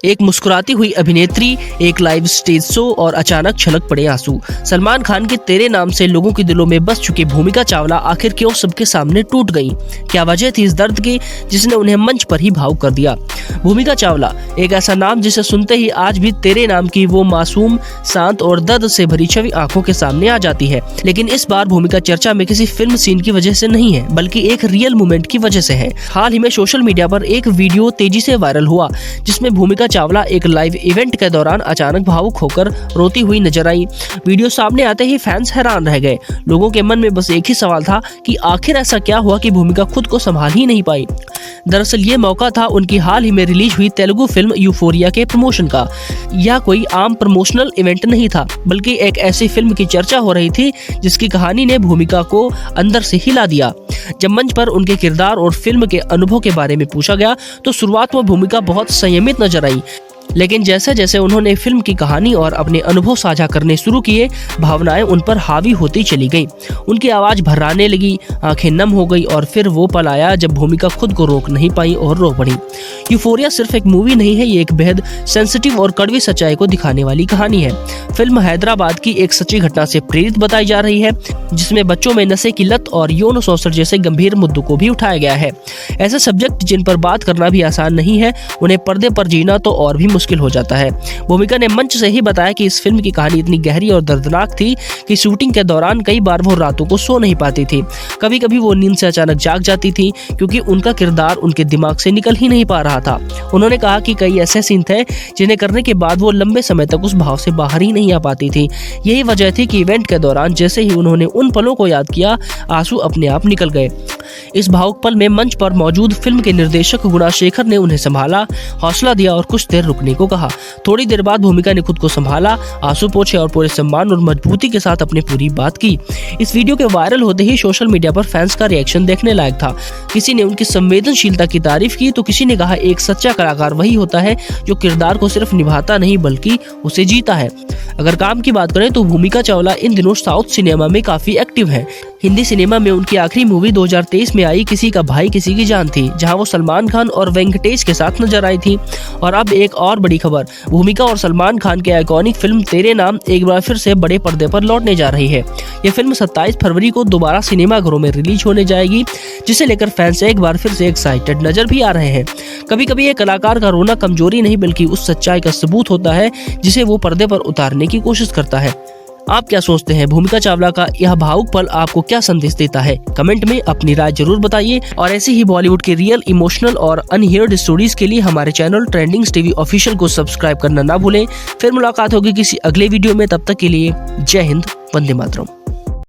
एक मुस्कुराती हुई अभिनेत्री, एक लाइव स्टेज शो और अचानक छलक पड़े आंसू। सलमान खान के तेरे नाम से लोगों के दिलों में बस चुकी भूमिका चावला आखिर क्यों सबके सामने टूट गईं? क्या वजह थी इस दर्द की जिसने उन्हें मंच पर ही भावुक कर दिया? भूमिका चावला एक ऐसा नाम जिसे सुनते ही आज भी तेरे नाम की वो मासूम, शांत और दर्द से भरी छवि आंखों के सामने आ जाती है। लेकिन इस बार भूमिका चर्चा में किसी फिल्म सीन की वजह से नहीं है, बल्कि एक रियल मोमेंट की वजह से है। हाल ही में सोशल मीडिया पर एक वीडियो तेजी से वायरल हुआ जिसमें भूमिका चावला एक लाइव इवेंट के दौरान अचानक भावुक होकर रोती हुई नजर आई। वीडियो सामने आते ही फैंस हैरान रह गए। लोगों के मन में बस एक ही सवाल था कि आखिर ऐसा क्या हुआ कि भूमिका खुद को संभाल ही नहीं पाई। दरअसल ये मौका था उनकी हाल ही में रिलीज हुई तेलुगु फिल्म यूफोरिया के प्रमोशन का। यह कोई आम प्रमोशनल इवेंट नहीं था, बल्कि एक ऐसी फिल्म की चर्चा हो रही थी जिसकी कहानी ने भूमिका को अंदर से हिला दिया। जब मंच पर उनके किरदार और फिल्म के अनुभव के बारे में पूछा गया तो शुरुआत में भूमिका बहुत संयमित नजर आई, लेकिन जैसे जैसे उन्होंने फिल्म की कहानी और अपने अनुभव साझा करने शुरू किए, भावनाएं उन पर हावी होती चली गई। उनकी आवाज भर्राने लगी, आंखें नम हो गई और फिर वो पल आया जब भूमिका खुद को रोक नहीं पाई और रो पड़ी। यूफोरिया सिर्फ एक मूवी नहीं है, ये एक बेहद सेंसिटिव और कड़वी सच्चाई को दिखाने वाली कहानी है। फिल्म हैदराबाद की एक सच्ची घटना से प्रेरित बताई जा रही है, जिसमें बच्चों में नशे की लत और यौन शोषण जैसे गंभीर मुद्दों को भी उठाया गया है। ऐसे सब्जेक्ट जिन पर बात करना भी आसान नहीं है, उन्हें पर्दे पर जीना तो और भी मुश्किल हो जाता है। भूमिका ने मंच से ही बताया कि इस फिल्म की कहानी इतनी गहरी और दर्दनाक थी कि शूटिंग के दौरान कई बार वो रातों को सो नहीं पाती थी। कभी कभी वो नींद से अचानक जाग जाती थी क्योंकि उनका किरदार उनके दिमाग से निकल ही नहीं पा रहा था। उन्होंने कहा कि कई ऐसे सीन थे जिन्हें करने के बाद वो लंबे समय तक उस भाव से बाहर ही नहीं आ पाती थी। यही वजह थी कि इवेंट के दौरान जैसे ही उन्होंने उन पलों को याद किया, आंसू अपने आप निकल गए। इस भावुक पल में मंच पर मौजूद फिल्म के निर्देशक गुणाशेखर ने उन्हें संभाला, हौसला दिया और कुछ देर रुकने को कहा। थोड़ी देर बाद भूमिका ने खुद को संभाला, आंसू पोंछे और पूरे सम्मान और मजबूती के साथ अपनी पूरी बात की। इस वीडियो के वायरल होते ही सोशल मीडिया पर फैंस का रिएक्शन देखने लायक था। किसी ने उनकी संवेदनशीलता की तारीफ की तो किसी ने कहा एक सच्चा कलाकार वही होता है जो किरदार को सिर्फ निभाता नहीं बल्कि उसे जीता है। अगर काम की बात करें तो भूमिका चावला इन दिनों साउथ सिनेमा में काफी एक्टिव है। हिंदी सिनेमा में उनकी आखिरी मूवी 2023 में आई किसी का भाई किसी की जान थी, जहां वो सलमान खान और वेंकटेश के साथ नजर आई थी। और अब एक और बड़ी खबर, भूमिका और सलमान खान के आइकॉनिक फिल्म तेरे नाम एक बार फिर से बड़े पर्दे पर लौटने जा रही है। ये फिल्म 27 फरवरी को दोबारा सिनेमाघरों में रिलीज होने जाएगी, जिसे लेकर फैंस एक बार फिर से एक्साइटेड नजर भी आ रहे हैं। कभी कभी एक कलाकार का रोना कमजोरी नहीं बल्कि उस सच्चाई का सबूत होता है जिसे वो पर्दे पर उतारने की कोशिश करता है। आप क्या सोचते हैं, भूमिका चावला का यह भावुक पल आपको क्या संदेश देता है? कमेंट में अपनी राय जरूर बताइए और ऐसे ही बॉलीवुड के रियल, इमोशनल और अनहियर्ड स्टोरीज के लिए हमारे चैनल ट्रेंडिंग्स टीवी ऑफिशियल को सब्सक्राइब करना ना भूलें। फिर मुलाकात होगी किसी अगले वीडियो में, तब तक के लिए जय हिंद, वंदे मातरम।